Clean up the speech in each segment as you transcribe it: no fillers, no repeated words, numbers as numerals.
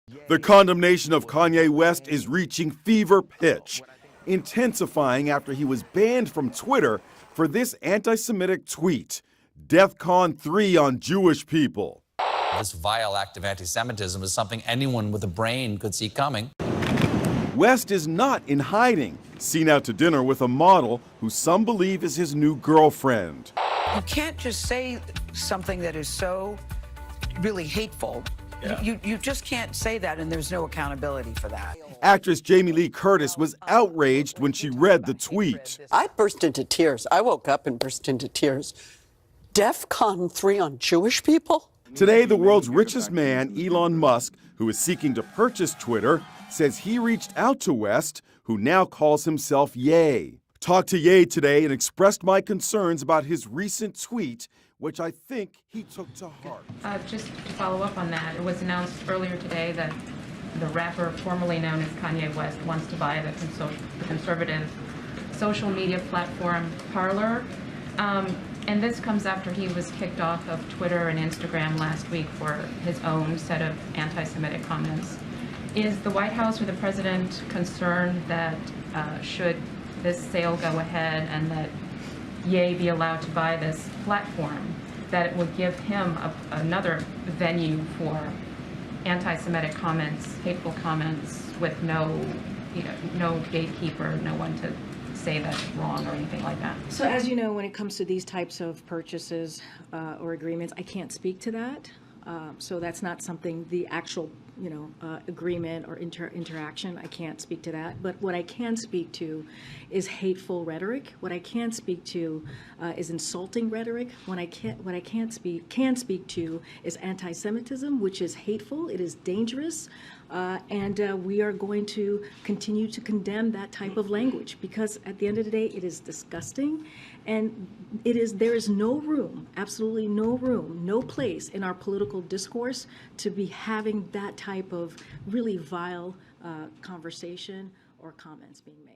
The condemnation of Kanye West is reaching fever pitch, intensifying after he was banned from Twitter for this anti-Semitic tweet, DEFCON 3 on Jewish people. This vile act of anti-Semitism is something anyone with a brain could see coming. West is not in hiding, seen out to dinner with a model who some believe is his new girlfriend. You can't just say something that is so really hateful. Yeah. You just can't say that, and there's no accountability for that. Actress Jamie Lee Curtis was outraged when she read the tweet. I burst into tears. I woke up and burst into tears. DEFCON 3 on Jewish people? Today, the world's richest man, Elon Musk, who is seeking to purchase Twitter, says he reached out to West, who now calls himself Ye. Talked to Ye today and expressed my concerns about his recent tweet, which I think he took to heart. Just to follow up on that, it was announced earlier today that the rapper formerly known as Kanye West wants to buy the conservative social media platform Parler. And this comes after he was kicked off of Twitter and Instagram last week for his own set of anti-Semitic comments. Is the White House or the president concerned that should this sale go ahead and that Ye be allowed to buy this platform, that it would give him another venue for anti-Semitic comments, hateful comments, with no gatekeeper, no one to say that's wrong or anything like that? So as you know, when it comes to these types of purchases or agreements, I can't speak to that. So that's not something, the actual, agreement or interaction, I can't speak to that. But what I can speak to is hateful rhetoric. What I can speak to is insulting rhetoric. What I can speak to is anti-Semitism, which is hateful, it is dangerous, and we are going to continue to condemn that type of language, because at the end of the day, it is disgusting, and there is no room, absolutely no room, no place in our political discourse to be having that type of really vile conversation or comments being made.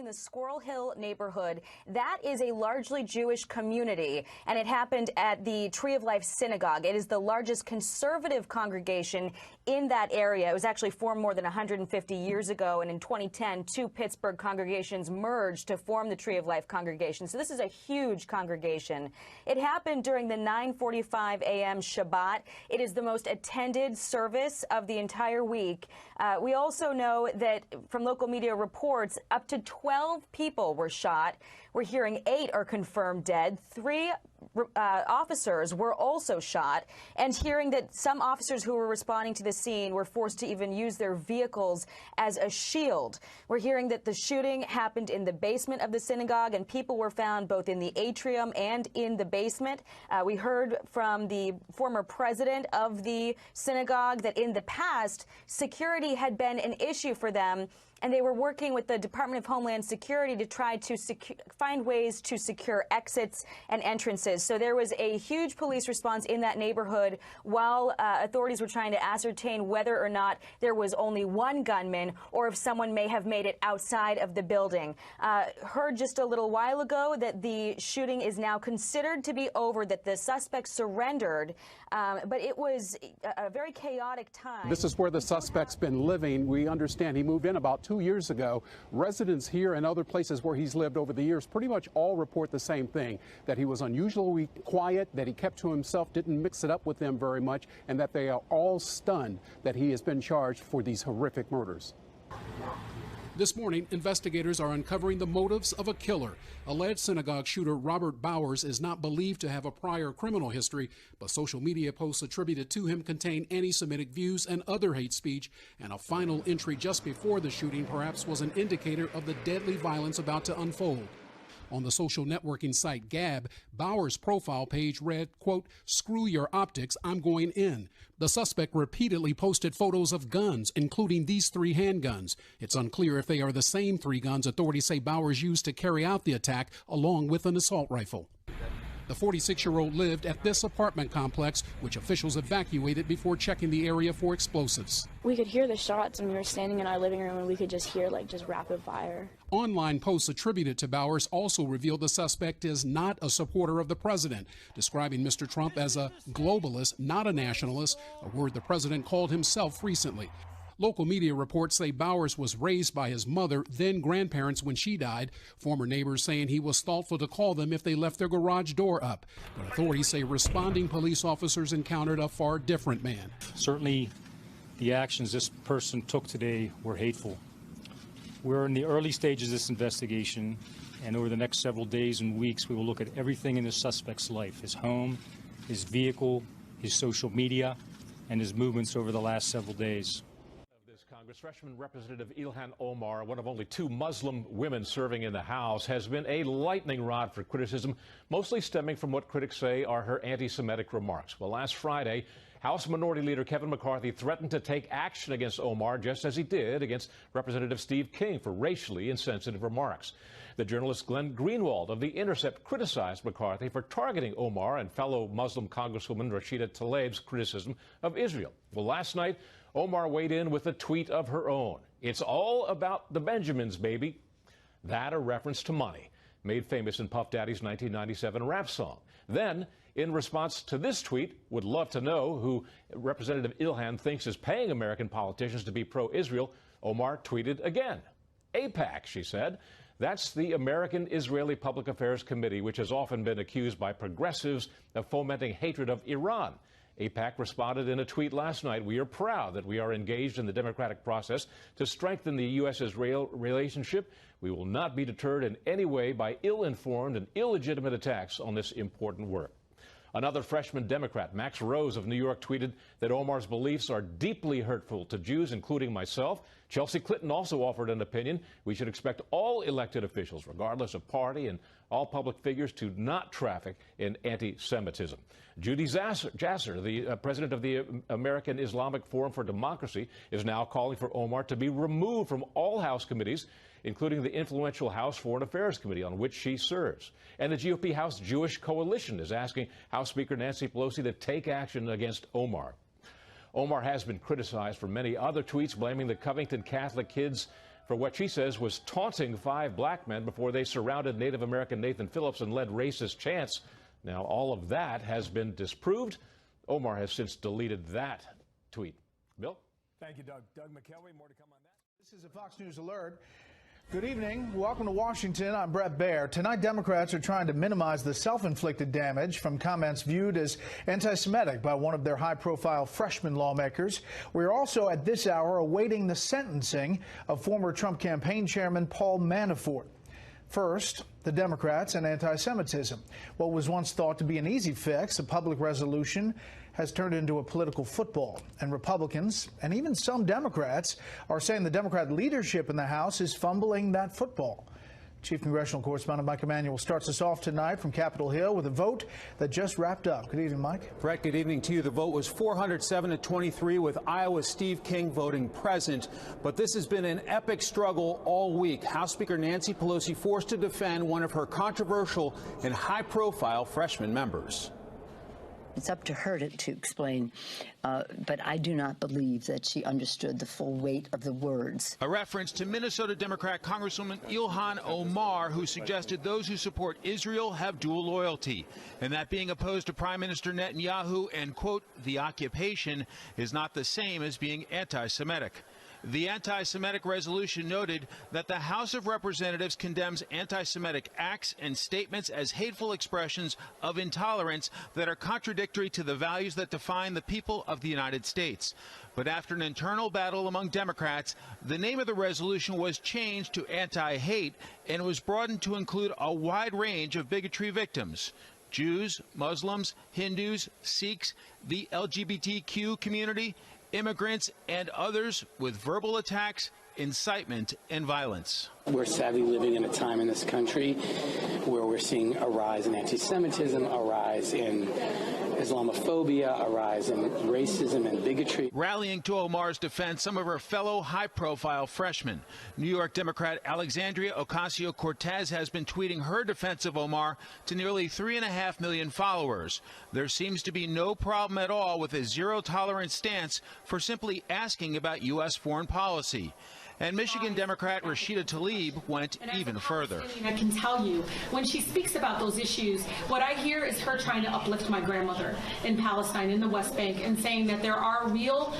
the Squirrel Hill neighborhood. That is a largely Jewish community, and it happened at the Tree of Life Synagogue. It is the largest conservative congregation in that area. It was actually formed more than 150 years ago, and in 2010, two Pittsburgh congregations merged to form the Tree of Life congregation. So this is a huge congregation. It happened during the 9:45 a.m. Shabbat. It is the most attended service of the entire week. We also know that from local media reports, up to 12 people were shot. We're hearing 8 are confirmed dead. 3 officers were also shot, and hearing that some officers who were responding to the scene were forced to even use their vehicles as a shield. We're hearing that the shooting happened in the basement of the synagogue, and people were found both in the atrium and in the basement. We heard from the former president of the synagogue that in the past, security had been an issue for them, and they were working with the Department of Homeland Security to try to find ways to secure exits and entrances. So there was a huge police response in that neighborhood while authorities were trying to ascertain whether or not there was only one gunman or if someone may have made it outside of the building. Heard just a little while ago that the shooting is now considered to be over, that the suspect surrendered, but it was a very chaotic time. This is where the suspect's been living. We understand he moved in about 2 years ago. Residents here and other places where he's lived over the years pretty much all report the same thing, that he was unusually quiet, that he kept to himself, didn't mix it up with them very much, and that they are all stunned that he has been charged for these horrific murders. This morning, investigators are uncovering the motives of a killer. Alleged synagogue shooter Robert Bowers is not believed to have a prior criminal history, but social media posts attributed to him contain anti-Semitic views and other hate speech, and a final entry just before the shooting perhaps was an indicator of the deadly violence about to unfold. On the social networking site Gab, Bowers' profile page read, quote, "Screw your optics, I'm going in." The suspect repeatedly posted photos of guns, including these 3 handguns. It's unclear if they are the same 3 guns authorities say Bowers used to carry out the attack, along with an assault rifle. The 46-year-old lived at this apartment complex, which officials evacuated before checking the area for explosives. We could hear the shots, and we were standing in our living room, and we could just hear just rapid fire. Online posts attributed to Bowers also revealed the suspect is not a supporter of the president, describing Mr. Trump as a globalist, not a nationalist, a word the president called himself recently. Local media reports say Bowers was raised by his mother, then grandparents when she died. Former neighbors saying he was thoughtful to call them if they left their garage door up. But authorities say responding police officers encountered a far different man. Certainly, the actions this person took today were hateful. We're in the early stages of this investigation, and over the next several days and weeks, we will look at everything in the suspect's life, his home, his vehicle, his social media, and his movements over the last several days. Congress freshman Representative Ilhan Omar, one of only 2 Muslim women serving in the House, has been a lightning rod for criticism, mostly stemming from what critics say are her anti-Semitic remarks. Well, last Friday, House Minority Leader Kevin McCarthy threatened to take action against Omar, just as he did against Representative Steve King for racially insensitive remarks. The journalist Glenn Greenwald of The Intercept criticized McCarthy for targeting Omar and fellow Muslim Congresswoman Rashida Tlaib's criticism of Israel. Well, last night, Omar weighed in with a tweet of her own. "It's all about the Benjamins, baby." That a reference to money, made famous in Puff Daddy's 1997 rap song. Then, in response to this tweet, would love to know who Representative Ilhan thinks is paying American politicians to be pro-Israel, Omar tweeted again. AIPAC, she said. That's the American Israeli Public Affairs Committee, which has often been accused by progressives of fomenting hatred of Iran. AIPAC responded in a tweet last night, "We are proud that we are engaged in the democratic process to strengthen the U.S.-Israel relationship. We will not be deterred in any way by ill-informed and illegitimate attacks on this important work." Another freshman Democrat, Max Rose of New York, tweeted that Omar's beliefs are deeply hurtful to Jews, including myself. Chelsea Clinton also offered an opinion. "We should expect all elected officials, regardless of party, and all public figures to not traffic in anti-Semitism." Judy Jasser, the president of the American Islamic Forum for Democracy, is now calling for Omar to be removed from all House committees, including the influential House Foreign Affairs Committee on which she serves. And the GOP House Jewish Coalition is asking House Speaker Nancy Pelosi to take action against Omar. Omar has been criticized for many other tweets, blaming the Covington Catholic kids for what she says was taunting 5 black men before they surrounded Native American Nathan Phillips and led racist chants. Now, all of that has been disproved. Omar has since deleted that tweet. Bill? Thank you, Doug. Doug McKelvey, more to come on that. This is a Fox News Alert. Good evening. Welcome to Washington. I'm Brett Baer. Tonight, Democrats are trying to minimize the self-inflicted damage from comments viewed as anti-Semitic by one of their high-profile freshman lawmakers. We're also at this hour awaiting the sentencing of former Trump campaign chairman Paul Manafort. First, the Democrats and anti-Semitism. What was once thought to be an easy fix, a public resolution, has turned into a political football. And Republicans, and even some Democrats, are saying the Democrat leadership in the House is fumbling that football. Chief Congressional Correspondent Mike Emanuel starts us off tonight from Capitol Hill with a vote that just wrapped up. Good evening, Mike. Brett, good evening to you. The vote was 407-23 with Iowa's Steve King voting present. But this has been an epic struggle all week. House Speaker Nancy Pelosi forced to defend one of her controversial and high-profile freshman members. It's up to her to explain, but I do not believe that she understood the full weight of the words. A reference to Minnesota Democrat Congresswoman Ilhan Omar, who suggested those who support Israel have dual loyalty, and that being opposed to Prime Minister Netanyahu and, quote, the occupation is not the same as being anti-Semitic. The anti-Semitic resolution noted that the House of Representatives condemns anti-Semitic acts and statements as hateful expressions of intolerance that are contradictory to the values that define the people of the United States. But after an internal battle among Democrats, the name of the resolution was changed to anti-hate and was broadened to include a wide range of bigotry victims: Jews, Muslims, Hindus, Sikhs, the LGBTQ community, immigrants, and others with verbal attacks, incitement, and violence. We're sadly living in a time in this country where we're seeing a rise in anti-Semitism, a rise in Islamophobia, a rise in racism and bigotry. Rallying to Omar's defense, some of her fellow high-profile freshmen. New York Democrat Alexandria Ocasio-Cortez has been tweeting her defense of Omar to nearly 3.5 million followers. There seems to be no problem at all with a zero-tolerance stance for simply asking about U.S. foreign policy. And Michigan Democrat Rashida Tlaib went even further. I can tell you, when she speaks about those issues, what I hear is her trying to uplift my grandmother in Palestine, in the West Bank, and saying that there are real,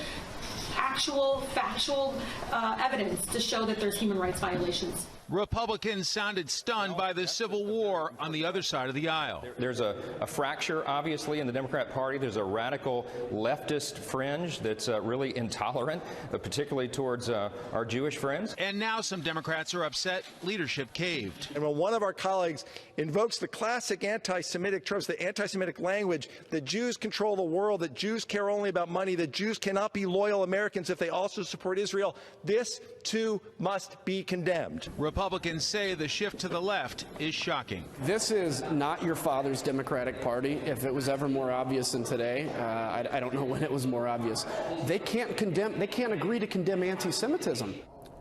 actual, factual evidence to show that there's human rights violations. Republicans sounded stunned by the Civil War on the other side of the aisle. There's a fracture, obviously, in the Democrat Party. There's a radical leftist fringe that's really intolerant, particularly towards our Jewish friends. And now some Democrats are upset leadership caved. And when one of our colleagues invokes the classic anti-Semitic tropes, the anti-Semitic language, that Jews control the world, that Jews care only about money, that Jews cannot be loyal Americans if they also support Israel, this, too, must be condemned. Republicans say the shift to the left is shocking. This is not your father's Democratic Party. If it was ever more obvious than today, I don't know when it was more obvious. They can't agree to condemn anti-Semitism.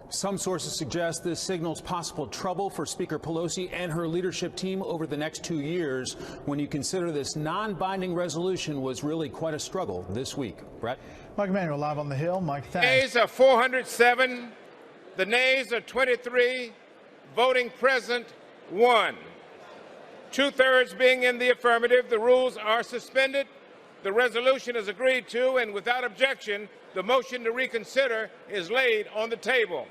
Some sources suggest this signals possible trouble for Speaker Pelosi and her leadership team over the next 2 years when you consider this non-binding resolution was really quite a struggle this week. Brett? Mike Emanuel live on the Hill. Mike, thanks. Nays are 407. The nays are 23. Voting present, 1. 2/3 being in the affirmative, the rules are suspended. The resolution is agreed to, and without objection, the motion to reconsider is laid on the table.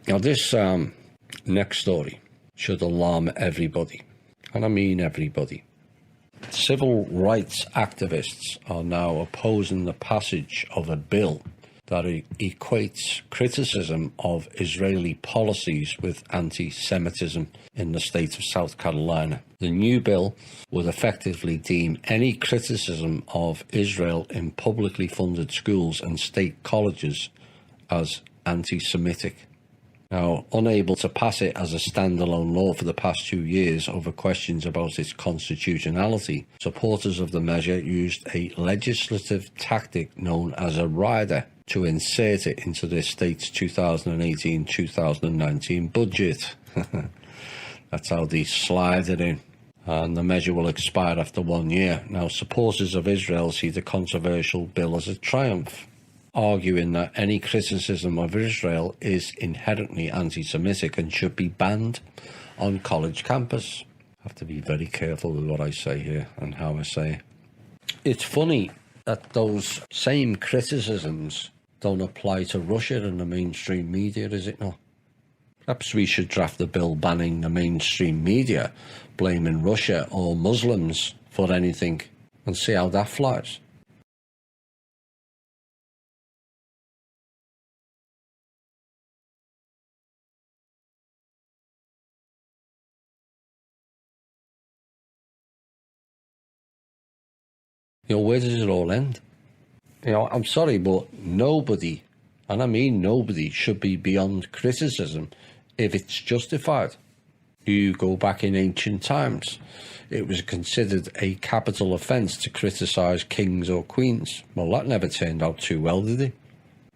Now, this next story should alarm everybody, and I mean everybody. Civil rights activists are now opposing the passage of a bill that equates criticism of Israeli policies with anti-Semitism in the state of South Carolina. The new bill would effectively deem any criticism of Israel in publicly funded schools and state colleges as anti-Semitic. Now, unable to pass it as a standalone law for the past 2 years over questions about its constitutionality, supporters of the measure used a legislative tactic known as a rider to insert it into the state's 2018-2019 budget. That's how they slide it in. And the measure will expire after 1 year. Now, supporters of Israel see the controversial bill as a triumph, arguing that any criticism of Israel is inherently anti-Semitic and should be banned on college campus. I have to be very careful with what I say here and how I say it. It's funny that those same criticisms don't apply to Russia and the mainstream media, is it not? Perhaps we should draft a bill banning the mainstream media, blaming Russia or Muslims for anything, and see how that flies. You know, where does it all end? You know, I'm sorry, but nobody, and I mean nobody, should be beyond criticism if it's justified. You go back in ancient times, it was considered a capital offence to criticise kings or queens. Well, that never turned out too well, did it?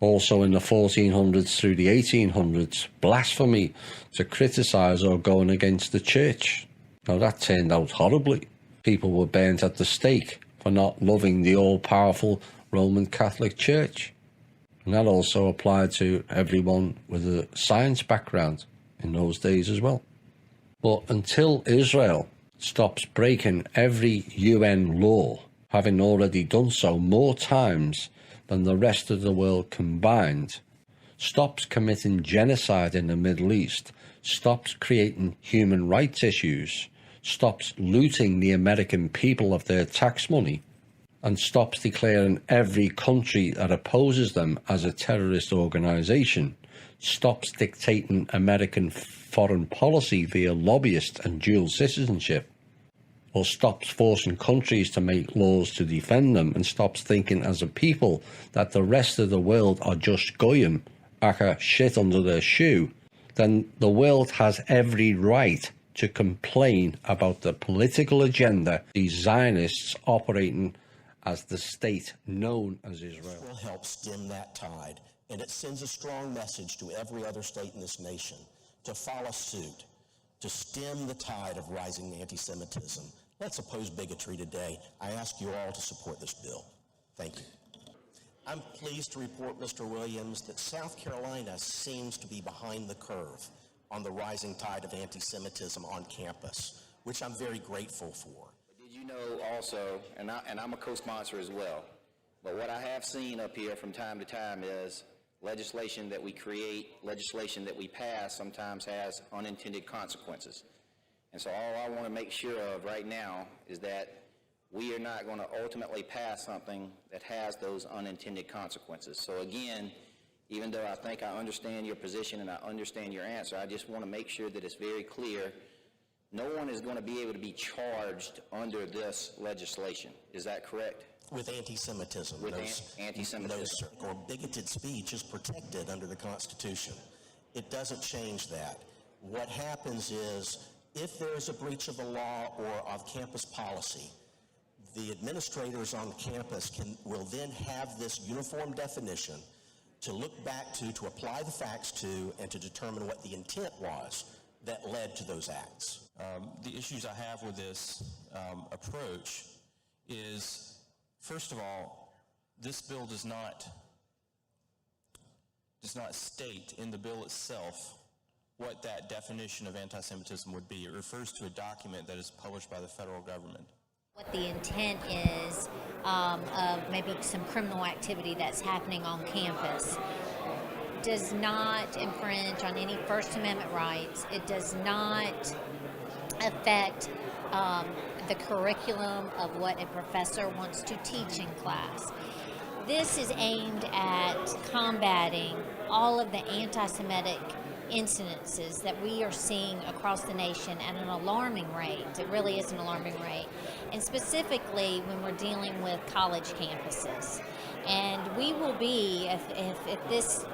Also in the 1400s through the 1800s, blasphemy to criticise or going against the church. Now that turned out horribly. People were burnt at the stake for not loving the all-powerful Roman Catholic Church. And that also applied to everyone with a science background in those days as well. But until Israel stops breaking every UN law, having already done so more times than the rest of the world combined, stops committing genocide in the Middle East, stops creating human rights issues, stops looting the American people of their tax money, and stops declaring every country that opposes them as a terrorist organisation, stops dictating American foreign policy via lobbyists and dual citizenship, or stops forcing countries to make laws to defend them, and stops thinking as a people that the rest of the world are just goyim, aka shit under their shoe, then the world has every right to complain about the political agenda these Zionists operating as the state known as Israel. Will help stem that tide, and it sends a strong message to every other state in this nation to follow suit, to stem the tide of rising anti-Semitism. Let's oppose bigotry today. I ask you all to support this bill. Thank you. I'm pleased to report, Mr. Williams, that South Carolina seems to be behind the curve on the rising tide of anti-Semitism on campus, which I'm very grateful for. Did you know also, and I'm a co-sponsor as well, but what I have seen up here from time to time is legislation that we create, legislation that we pass sometimes has unintended consequences. And so all I want to make sure of right now is that we are not going to ultimately pass something that has those unintended consequences. So again, even though I think I understand your position and I understand your answer, I just want to make sure that it's very clear. No one is going to be able to be charged under this legislation. Is that correct? With anti-Semitism. Anti-Semitism. Or bigoted speech is protected under the Constitution. It doesn't change that. What happens is, if there is a breach of the law or of campus policy, the administrators on campus will then have this uniform definition to look back to apply the facts to, and to determine what the intent was that led to those acts. The issues I have with this approach is, first of all, this bill does not state in the bill itself what that definition of anti-Semitism would be. It refers to a document that is published by the federal government. What the intent is of maybe some criminal activity that's happening on campus does not infringe on any First Amendment rights. It does not affect the curriculum of what a professor wants to teach in class. This is aimed at combating all of the anti-Semitic incidences that we are seeing across the nation at an alarming rate. It really is an alarming rate. And specifically when we're dealing with college campuses. And we will be, if this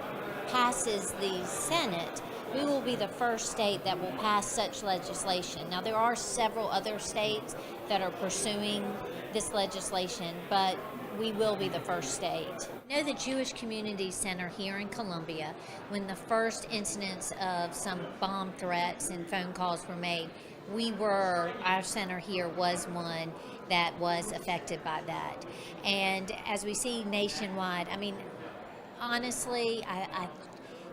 passes the Senate, we will be the first state that will pass such legislation. Now, there are several other states that are pursuing this legislation, but we will be the first state. I know the Jewish Community Center here in Columbia, when the first incidents of some bomb threats and phone calls were made, our center here was one that was affected by that. And as we see nationwide, I mean, honestly, I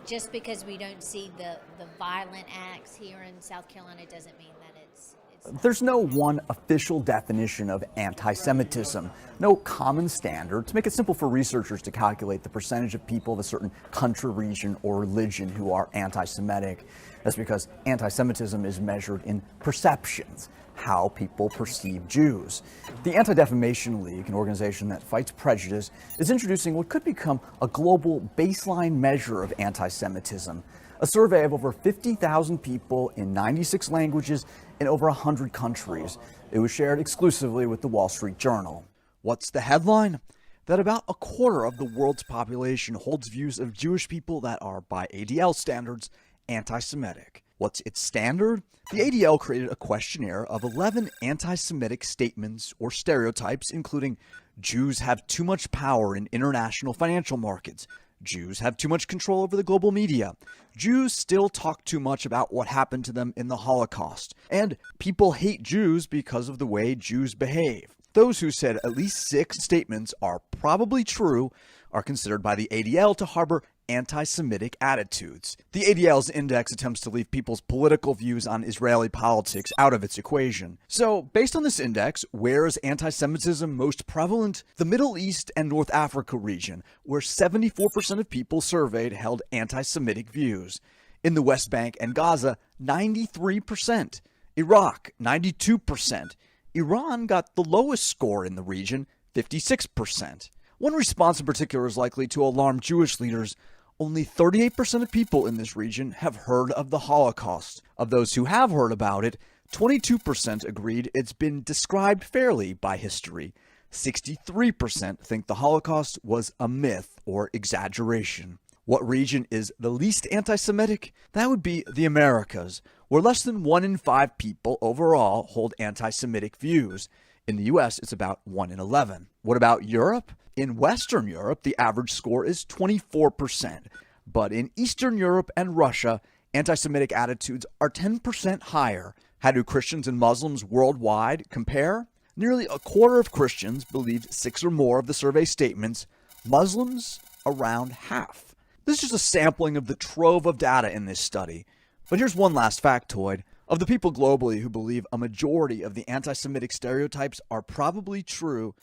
just because we don't see the violent acts here in South Carolina doesn't mean that it's There's no one official definition of anti-Semitism, no common standard. To make it simple for researchers to calculate the percentage of people of a certain country, region, or religion who are anti-Semitic, that's because anti-Semitism is measured in perceptions, how people perceive Jews. The Anti-Defamation League, an organization that fights prejudice, is introducing what could become a global baseline measure of anti-Semitism. A survey of over 50,000 people in 96 languages in over 100 countries. It was shared exclusively with the Wall Street Journal. What's the headline? That about a quarter of the world's population holds views of Jewish people that are, by ADL standards, anti-Semitic. What's its standard? The ADL created a questionnaire of 11 anti-Semitic statements or stereotypes, including Jews have too much power in international financial markets, Jews have too much control over the global media, Jews still talk too much about what happened to them in the Holocaust, and people hate Jews because of the way Jews behave. Those who said at least 6 statements are probably true are considered by the ADL to harbor anti-Semitic attitudes. The ADL's index attempts to leave people's political views on Israeli politics out of its equation. So, based on this index, where is anti-Semitism most prevalent? The Middle East and North Africa region, where 74% of people surveyed held anti-Semitic views. In the West Bank and Gaza, 93%. Iraq, 92%. Iran got the lowest score in the region, 56%. One response in particular is likely to alarm Jewish leaders. Only 38% of people in this region have heard of the Holocaust. Of those who have heard about it, 22% agreed it's been described fairly by history. 63% think the Holocaust was a myth or exaggeration. What region is the least anti-Semitic? That would be the Americas, where less than 1 in 5 people overall hold anti-Semitic views. In the US, it's about 1 in 11. What about Europe? In Western Europe, the average score is 24%. But in Eastern Europe and Russia, anti-Semitic attitudes are 10% higher. How do Christians and Muslims worldwide compare? Nearly a quarter of Christians believed 6 or more of the survey statements. Muslims, around half. This is just a sampling of the trove of data in this study. But here's one last factoid. Of the people globally who believe a majority of the anti-Semitic stereotypes are probably true,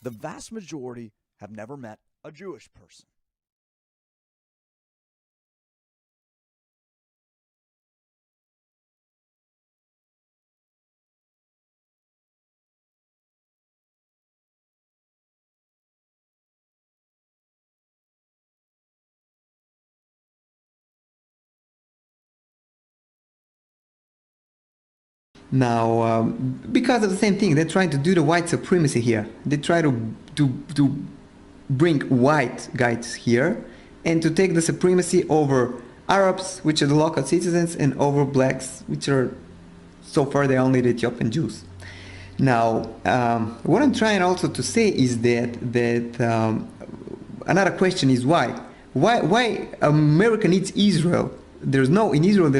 the vast majority have never met a Jewish person. Now, because of the same thing, they're trying to do the white supremacy here. They try to bring white guys here and to take the supremacy over Arabs, which are the local citizens, and over blacks, which are so far they're only the Ethiopian Jews. Now, what I'm trying also to say is that another question is why? Why America needs Israel? In Israel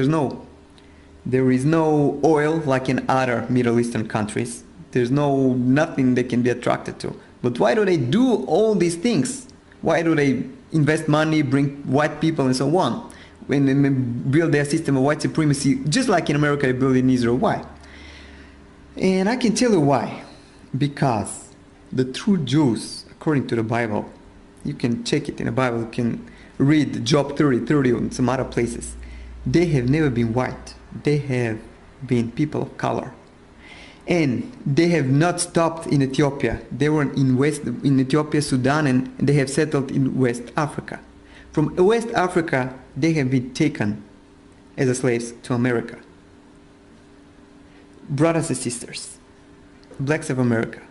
there is no oil like in other Middle Eastern countries. There's nothing they can be attracted to. But why do they do all these things? Why do they invest money, bring white people and so on, when they build their system of white supremacy, just like in America they build in Israel? Why? And I can tell you why. Because the true Jews, according to the Bible, you can check it in the Bible, you can read Job 30:30 and some other places, they have never been white. They have been people of color. And they have not stopped in Ethiopia. They were in Ethiopia, Sudan, and they have settled in West Africa. From West Africa, they have been taken as slaves to America. Brothers and sisters, blacks of America,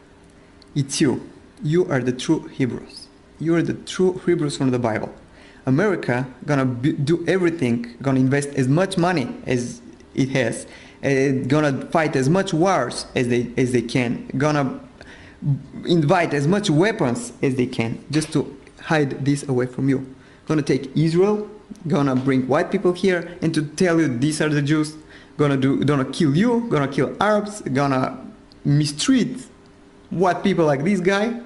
it's you. You are the true Hebrews. You are the true Hebrews from the Bible. America gonna do everything, gonna invest as much money as it has, gonna fight as much wars as they can, gonna invite as much weapons as they can just to hide this away from you. Gonna take Israel, gonna bring white people here and to tell you these are the Jews, gonna kill you, gonna kill Arabs, gonna mistreat white people like this guy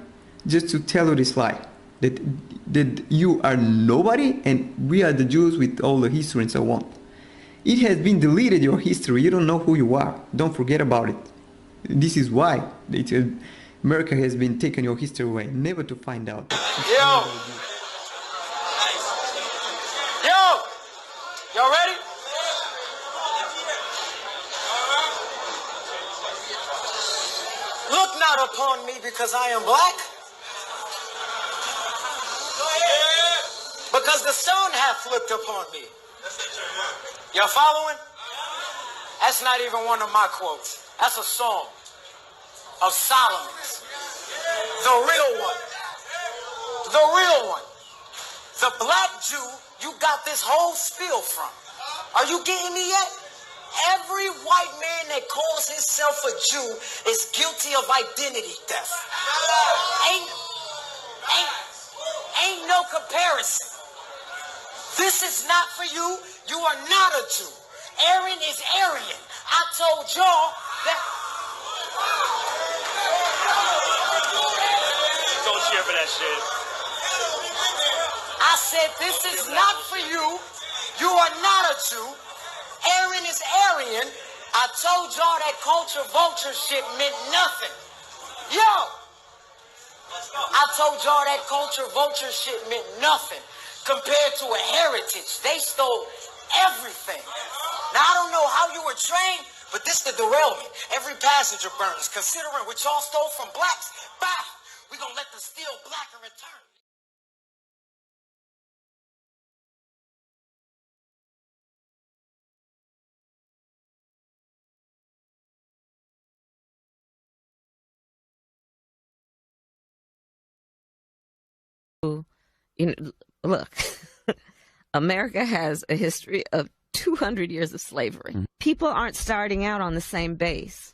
just to tell you this lie. That you are nobody and we are the Jews with all the history and so on. It has been deleted, your history. You don't know who you are. Don't forget about it. This is why America has been taking your history away, never to find out. Yo! Y'all ready? Look not upon me because I am black, because the sun hath looked upon me. Y'all following? That's not even one of my quotes. That's a song of Solomon's. The real one. The real one. The black Jew you got this whole spiel from. Are you getting me yet? Every white man that calls himself a Jew is guilty of identity theft. Ain't no comparison. This is not for you. You are not a Jew. Aaron is Aryan. I told y'all that. Don't cheer for that shit. I said this is not for you. You are not a Jew. Aaron is Aryan. I told y'all that culture vulture shit meant nothing. Yo! I told y'all that culture vulture shit meant nothing compared to a heritage. They stole everything. Now, I don't know how you were trained, but this the derailment. Every passenger burns. Considering what y'all stole from blacks, bah! We gonna let the steel blacker return. Look, America has a history of 200 years of slavery. People aren't starting out on the same base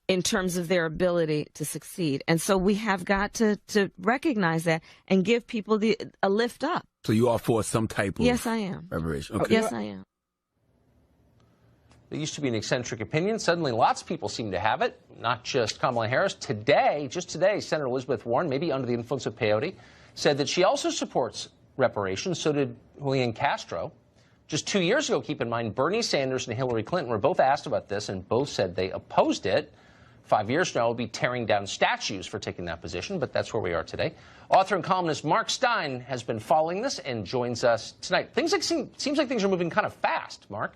in terms of their ability to succeed. And so we have got to recognize that and give people a lift up. So you are for some type of Yes, I am. reparation? Okay. Yes, I am. There used to be an eccentric opinion. Suddenly, lots of people seem to have it, not just Kamala Harris. Today, just today, Senator Elizabeth Warren, maybe under the influence of peyote, said that she also supports reparations. So did Julian Castro. Just 2 years ago, keep in mind, Bernie Sanders and Hillary Clinton were both asked about this, and both said they opposed it. 5 years from now, we'll be tearing down statues for taking that position, but that's where we are today. Author and columnist Mark Steyn has been following this and joins us tonight. Seems like things are moving kind of fast, Mark.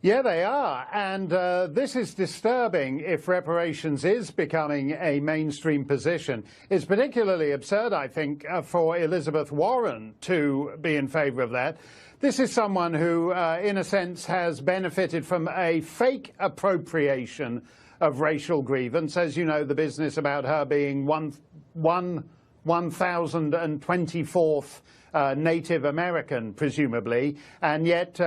Yeah, they are. And this is disturbing if reparations is becoming a mainstream position. It's particularly absurd, I think, for Elizabeth Warren to be in favor of that. This is someone who, in a sense, has benefited from a fake appropriation of racial grievance. As you know, the business about her being 1024th Native American, presumably, and yet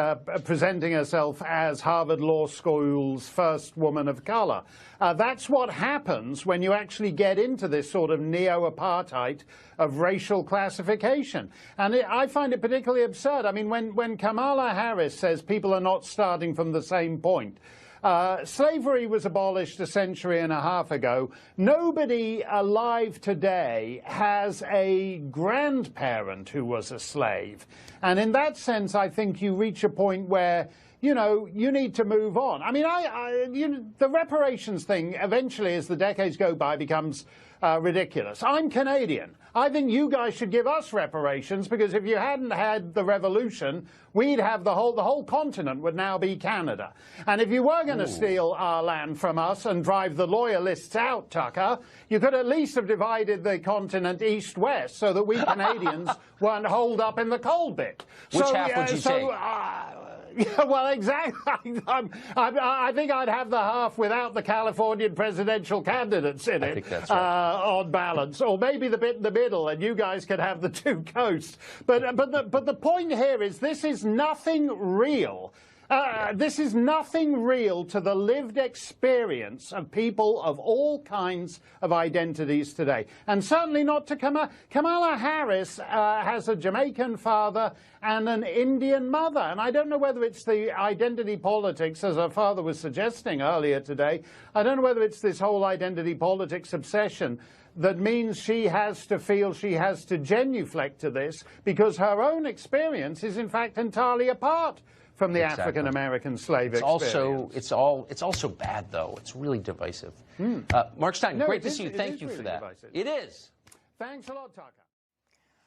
presenting herself as Harvard Law School's first woman of color. That's what happens when you actually get into this sort of neo-apartheid of racial classification. And I find it particularly absurd. I mean, when Kamala Harris says people are not starting from the same point, slavery was abolished a century and a half ago. Nobody alive today has a grandparent who was a slave. And in that sense, I think you reach a point where, you know, you need to move on. I mean, the reparations thing eventually, as the decades go by, becomes ridiculous. I'm Canadian. I think you guys should give us reparations, because if you hadn't had the revolution, we'd have the whole continent would now be Canada. And if you were going to steal our land from us and drive the loyalists out, Tucker, you could at least have divided the continent east-west so that we Canadians weren't holed up in the coal bit. Which half would you take? Yeah, well, exactly. I think I'd have the half without the Californian presidential candidates in it. I think that's right. On balance, or maybe the bit in the middle, and you guys can have the two coasts. But the point here is this is nothing real. This is nothing real to the lived experience of people of all kinds of identities today. And certainly not to Kamala. Kamala Harris has a Jamaican father and an Indian mother. And I don't know whether it's the identity politics, as her father was suggesting earlier today. I don't know whether it's this whole identity politics obsession that means she has to feel she has to genuflect to this because her own experience is in fact entirely apart from the African American slave experience. It's also bad, though. It's really divisive. Mark Stein, great to see you. Thank you for that. It is. Thanks a lot, Tucker.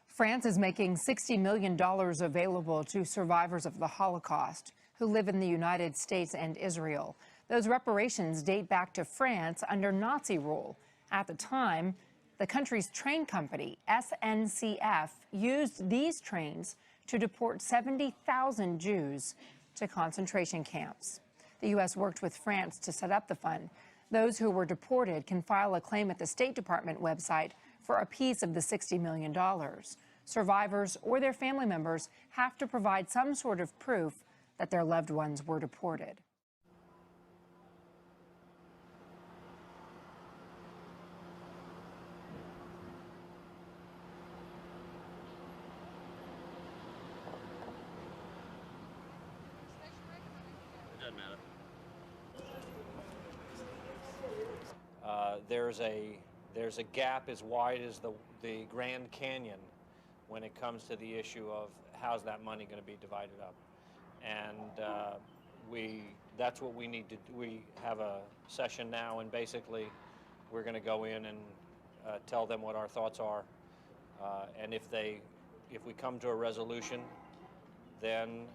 France is making $60 million available to survivors of the Holocaust who live in the United States and Israel. Those reparations date back to France under Nazi rule. At the time, the country's train company, SNCF, used these trains to deport 70,000 Jews to concentration camps. The U.S. worked with France to set up the fund. Those who were deported can file a claim at the State Department website for a piece of the $60 million. Survivors or their family members have to provide some sort of proof that their loved ones were deported. There's a gap as wide as the Grand Canyon when it comes to the issue of how's that money going to be divided up, and that's what we need to do. We have a session now, and basically we're going to go in and tell them what our thoughts are, and if we come to a resolution, then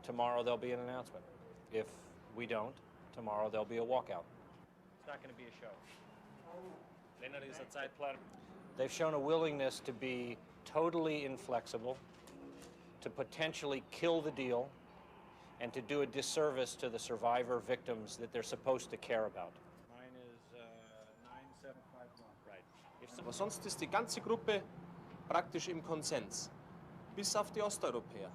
tomorrow there'll be an announcement. If we don't, tomorrow there'll be a walkout. It's not going to be a show. They've shown a willingness to be totally inflexible, to potentially kill the deal, and to do a disservice to the survivor victims that they're supposed to care about. Mine is 9751. Right. Aber sonst ist die ganze Gruppe praktisch im Konsens, bis auf die Osteuropäer.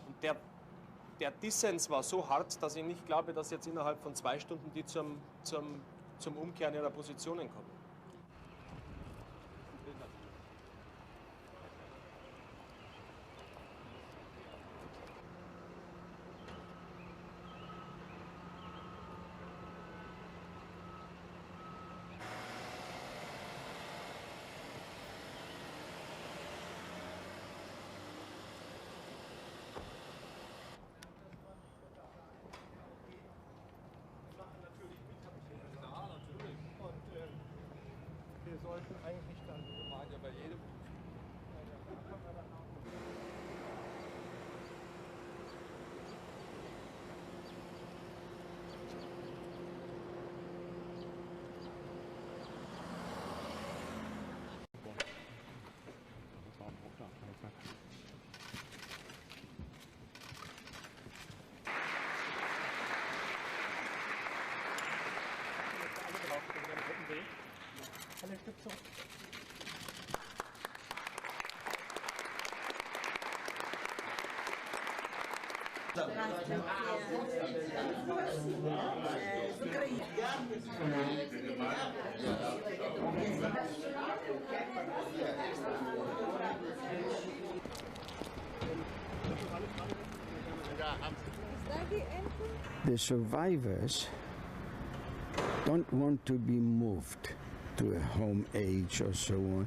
Und der Dissens war so hart, dass ich nicht glaube, dass jetzt innerhalb von 2 Stunden die zum Umkehren ihrer Positionen kommen. Sollten eigentlich dann ja bei jedem The survivors don't want to be moved to a home age or so on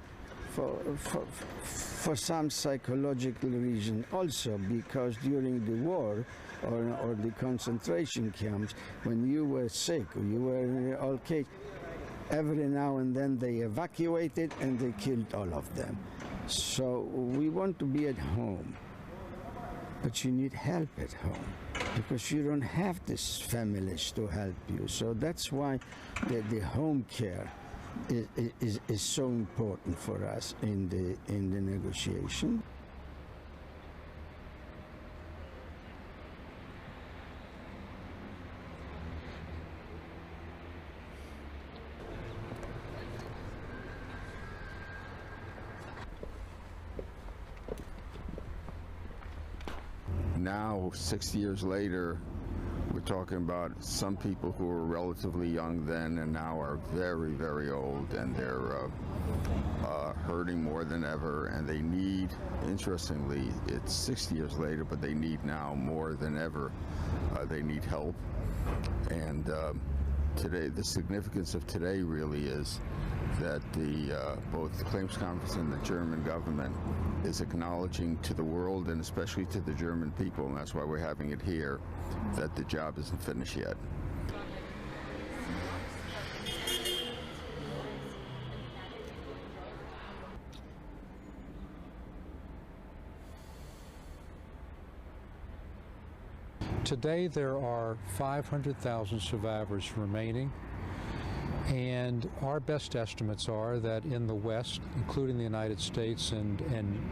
for some psychological reason, also because during the war or the concentration camps, when you were sick or you were in an old case, every now and then they evacuated and they killed all of them. So we want to be at home, but you need help at home because you don't have these families to help you. So that's why the home care is so important for us in the negotiation. now, 60 years later, we're talking about some people who were relatively young then and now are very, very old, and they're hurting more than ever, and they need, interestingly, it's 60 years later, but they need now more than ever, they need help. And today, the significance of today really is that both the Claims Conference and the German government is acknowledging to the world, and especially to the German people, and that's why we're having it here, that the job isn't finished yet. Today there are 500,000 survivors remaining, and our best estimates are that in the West, including the United States and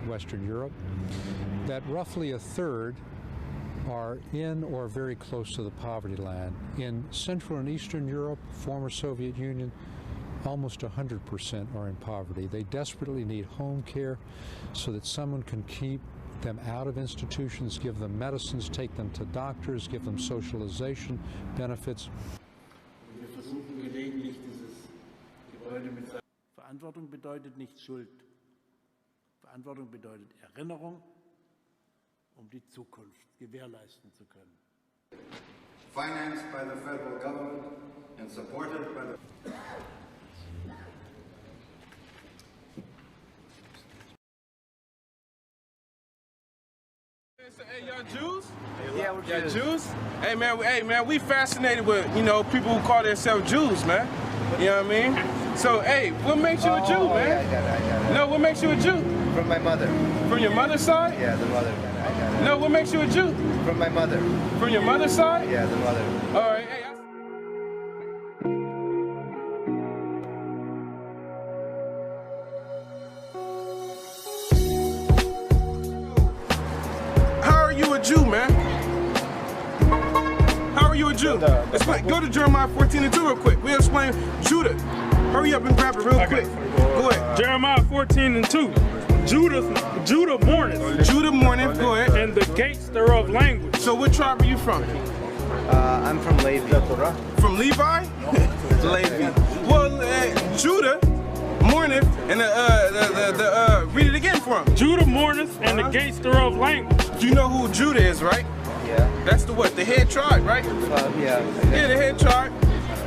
Western Europe, that roughly a third are in or very close to the poverty line. In Central and Eastern Europe, former Soviet Union, almost 100% are in poverty. They desperately need home care so that someone can keep them out of institutions, give them medicines, take them to doctors, give them socialization benefits. Verantwortung bedeutet nicht Schuld. Verantwortung bedeutet Erinnerung, die Zukunft gewährleisten zu können. Financed by the federal government and supported by the Hey, y'all Jews? Yeah, we're Jews. Hey man, we fascinated with, people who call themselves Jews, man. You know what I mean? So, hey, what makes you a Jew, man? I got it. No, what makes you a Jew? From my mother. From your mother's side? Yeah, the mother. I got it. No, what makes you a Jew? From my mother. From your mother's side? Yeah, the mother. All right. Hey, you a Jew, man? How are you a Jew? Explain, go to Jeremiah 14:2 real quick. We'll explain Judah. Hurry up and grab it real quick. Go ahead. Jeremiah 14:2. Judah mourneth. Judah mourneth, go ahead. And the gates thereof language. So what tribe are you from? I'm from Levi. From Levi? Levi. Well, Judah mourneth, and read it again for him. Judah mourneth, and the gates thereof language. You know who Judah is, right? Yeah. That's the what? The head tribe, right? Yeah. Yeah, the head tribe.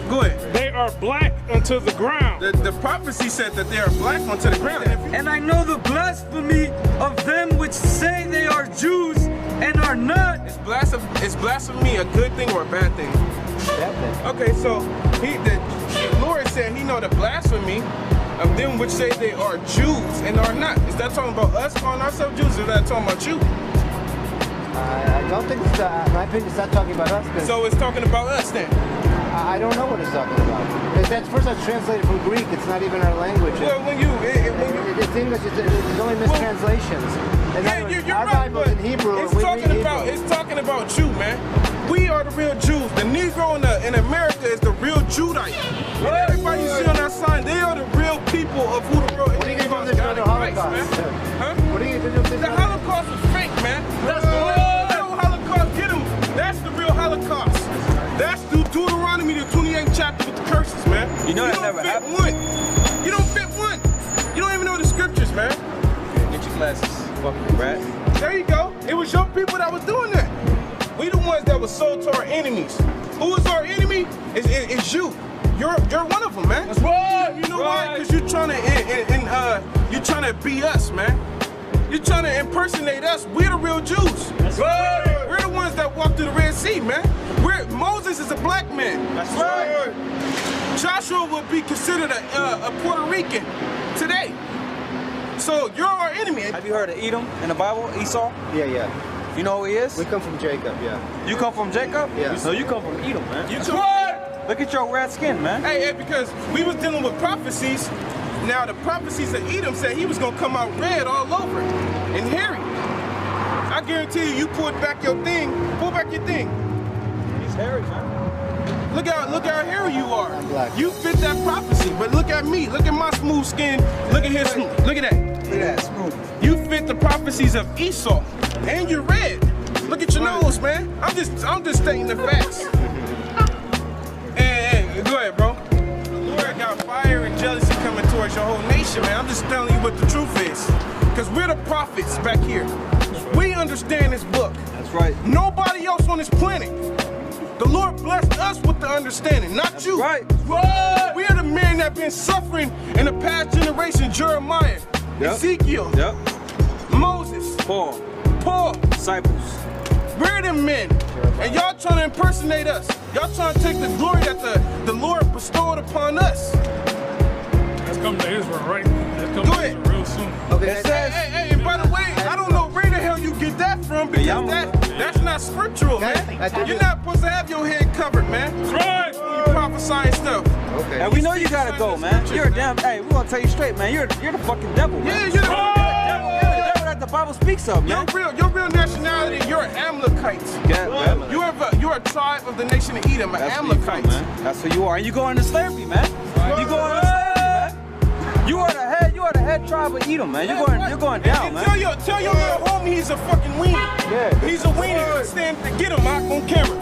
Go ahead. They are black unto the ground. The prophecy said that they are black unto the ground. And I know the blasphemy of them which say they are Jews and are not. Is blasphemy a good thing or a bad thing? Bad thing. Okay, so the Lord said he know the blasphemy of them which say they are Jews and are not. Is that talking about us calling ourselves Jews, or is that talking about you? I don't think it's, in my opinion, it's not talking about us. So it's talking about us then? I don't know what it's talking about. That's first that's translated from Greek. It's not even our language. Well, it's English. It's only mistranslations. You're our right, Bible but in Hebrew. It's talking about you, man. We are the real Jews. The Negro in America is the real Judite. And everybody you see on that sign, they are the real people of who the real Holocaust got in Christ, man. Huh? What are you going to do? The Holocaust was fake, man. That's the real Holocaust. Get them. That's the real Holocaust. That's Deuteronomy, the 28th chapter with the curses, man. You know that never happened. You don't fit one. You don't even know the scriptures, man. Get your glasses. Fucking rat. There you go. It was your people that was doing that. We the ones that was sold to our enemies. Who is our enemy? It's you. You're one of them, man. That's right. You know why? Because you're trying to be us, man. You're trying to impersonate us. We're the real Jews. That's right. We're the ones that walked through the Red Sea, man. Moses is a black man. That's right. Joshua would be considered a Puerto Rican today. So you're our enemy. Have you heard of Edom in the Bible? Esau? Yeah. You know who he is? We come from Jacob, yeah. You come from Jacob? Yeah. No, you come from Edom, man. You what? Look at your red skin, man. Hey, because we was dealing with prophecies. Now the prophecies of Edom said he was gonna come out red all over and hairy. I guarantee you pull back your thing. Pull back your thing. He's hairy, man. Look how hairy you are. I'm black. You fit that prophecy, but look at me. Look at my smooth skin. Look at his smooth. Look at that. Look at that smooth. You fit the prophecies of Esau, and you're red. Look at your nose, man. I'm just stating the facts. Hey, go ahead, bro. The Lord got fire and jealousy coming towards your whole nation, man. I'm just telling you what the truth is. Because we're the prophets back here. We understand this book. That's right. Nobody else on this planet. The Lord blessed us with the understanding, not you. Right. We are the men that have been suffering in the past generation. Jeremiah, Ezekiel, Moses, Paul, disciples. We're the men. And y'all trying to impersonate us. Y'all trying to take the glory that the Lord bestowed upon us. Let's come to Israel, right? Let's come to Israel real soon. Okay. Hey, and by the way, I don't know where the hell you get that from, because that's not scriptural, man. You're not supposed to have your head covered, man. That's right. You prophesying stuff. Okay. And we know you gotta go, man. You're a damn. Hey, we're gonna tell you straight, man. You're the fucking devil, man. Yeah, you're the devil that the Bible speaks of, man. Your real nationality, you're an Amalekite. You're a tribe of the nation of Edom, an Amalekite. That's who you are. And you go into slavery, man. You go into slavery, man. You are the head tribe of Edom, man. You're going down, man. Tell your little homie he's a fucking weenie. Yeah. He's a weenie. Stand to get him on camera.